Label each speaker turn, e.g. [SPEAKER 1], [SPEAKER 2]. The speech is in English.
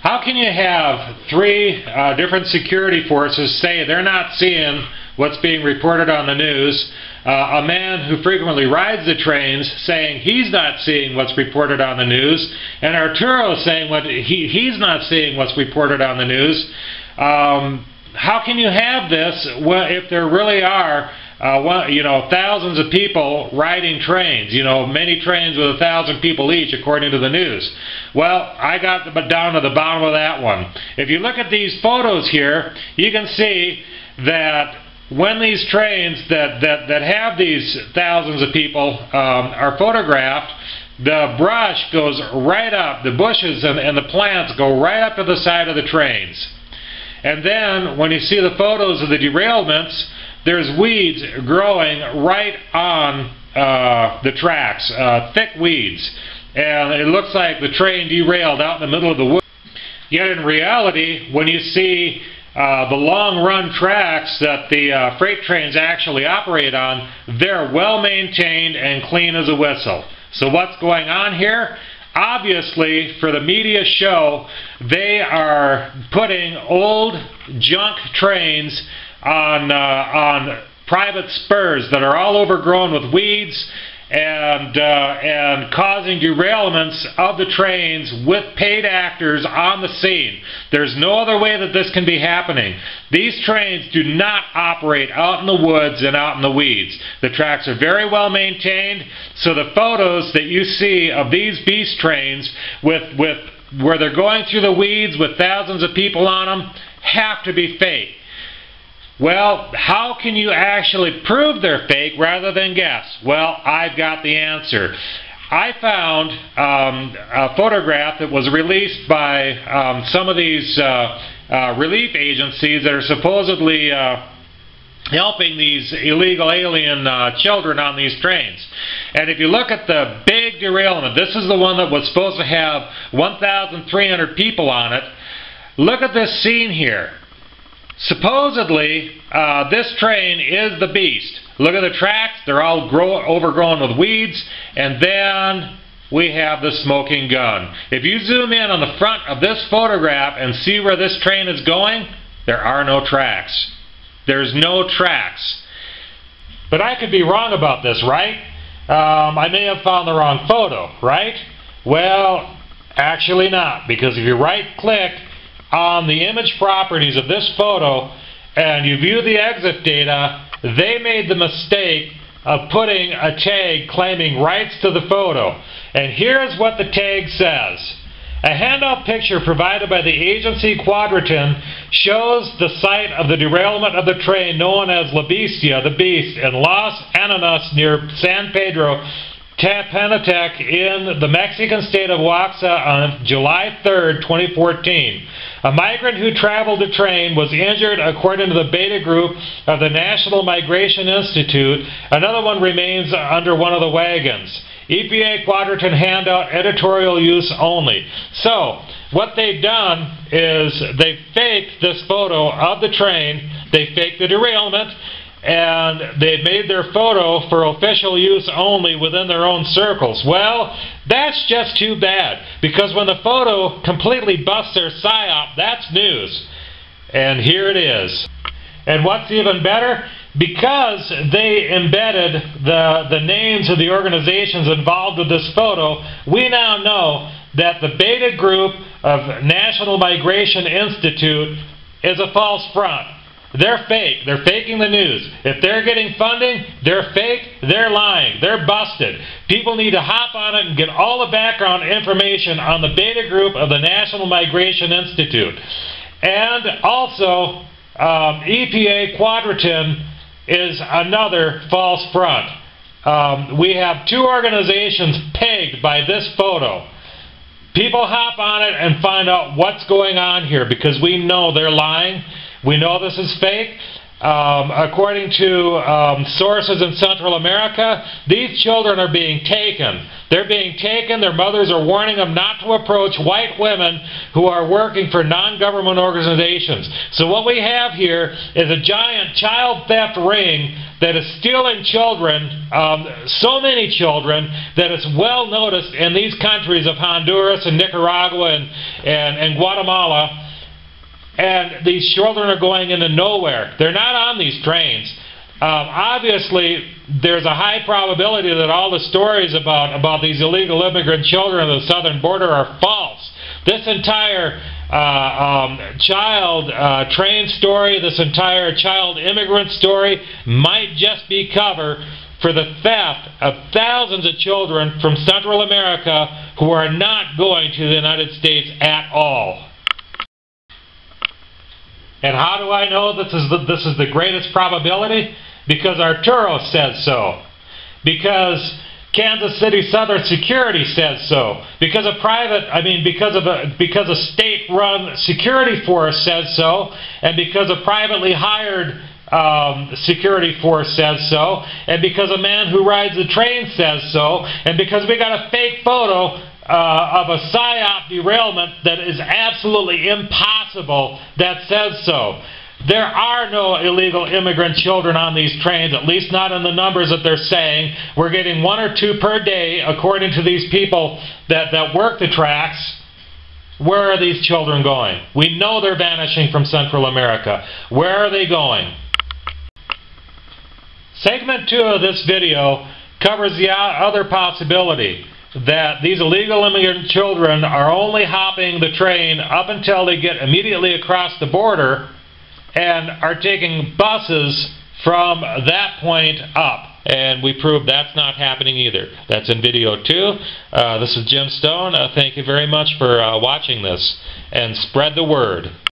[SPEAKER 1] How can you have three different security forces say they're not seeing what's being reported on the news, a man who frequently rides the trains saying he's not seeing what's reported on the news, and Arturo saying he's not seeing what's reported on the news? How can you have this if there really are thousands of people riding trains, many trains with 1,000 people each according to the news? Well, I got down to the bottom of that one. If you look at these photos here, you can see that when these trains that have these thousands of people are photographed, the brush goes right up, the bushes and the plants go right up to the side of the trains. And then when you see the photos of the derailments, there's weeds growing right on the tracks, thick weeds. And it looks like the train derailed out in the middle of the woods. Yet in reality, when you see the long-run tracks that the freight trains actually operate on, they're well maintained and clean as a whistle. So what's going on here? Obviously, for the media show, they are putting old junk trains on private spurs that are all overgrown with weeds and causing derailments of the trains with paid actors on the scene. There's no other way that this can be happening. These trains do not operate out in the woods and out in the weeds. The tracks are very well maintained, so the photos that you see of these beast trains where they're going through the weeds with thousands of people on them have to be fake. Well, how can you actually prove they're fake rather than guess? Well, I've got the answer. I found a photograph that was released by some of these relief agencies that are supposedly helping these illegal alien children on these trains. And if you look at the big derailment, this is the one that was supposed to have 1,300 people on it. Look at this scene here. Supposedly, this train is the beast. Look at the tracks, they're all overgrown with weeds, and then we have the smoking gun. If you zoom in on the front of this photograph and see where this train is going, there are no tracks. There's no tracks. But I could be wrong about this, right? I may have found the wrong photo, right? Well, actually not, because if you right-click on the image properties of this photo and you view the exit data, they made the mistake of putting a tag claiming rights to the photo. And here's what the tag says. A handout picture provided by the agency Quadratin shows the site of the derailment of the train known as La Bestia, the Beast, in Los Ananas near San Pedro Tepanatec in the Mexican state of Oaxaca on July 3rd, 2014. A migrant who traveled the train was injured according to the beta group of the National Migration Institute. Another one remains under one of the wagons. EPA Quadratin handout, editorial use only. So, what they've done is they faked this photo of the train, they faked the derailment, and they made their photo for official use only within their own circles. Well, that's just too bad, because when the photo completely busts their psyop, that's news. And here it is. And what's even better? Because they embedded the names of the organizations involved with this photo, we now know that the beta group of National Migration Institute is a false front. They're fake. They're faking the news. If they're getting funding, they're fake, they're lying, they're busted. People need to hop on it and get all the background information on the beta group of the National Migration Institute. And also, EPA Quadratin is another false front. We have two organizations pegged by this photo. People hop on it and find out what's going on here, because we know they're lying. We know this is fake. according to sources in Central America, these children are being taken. They're being taken. Their mothers are warning them not to approach white women who are working for non-government organizations. So what we have here is a giant child theft ring that is stealing children, so many children, that it's well noticed in these countries of Honduras and Nicaragua and Guatemala. And these children are going into nowhere. They're not on these trains. Obviously, there's a high probability that all the stories about these illegal immigrant children at the southern border are false. This entire child train story, this entire child immigrant story might just be cover for the theft of thousands of children from Central America who are not going to the United States at all. And how do I know this is the greatest probability? Because Arturo says so. Because Kansas City Southern Security says so. Because a state-run security force says so, and because a privately hired security force says so, and because a man who rides the train says so, and because we got a fake photo of a PSYOP derailment that is absolutely impossible that says so. There are no illegal immigrant children on these trains, at least not in the numbers that they're saying. We're getting 1 or 2 per day, according to these people that work the tracks. Where are these children going? We know they're vanishing from Central America. Where are they going? Segment 2 of this video covers the other possibility, that these illegal immigrant children are only hopping the train up until they get immediately across the border and are taking buses from that point up. And we prove that's not happening either. That's in video 2. This is Jim Stone. Thank you very much for watching this, and spread the word.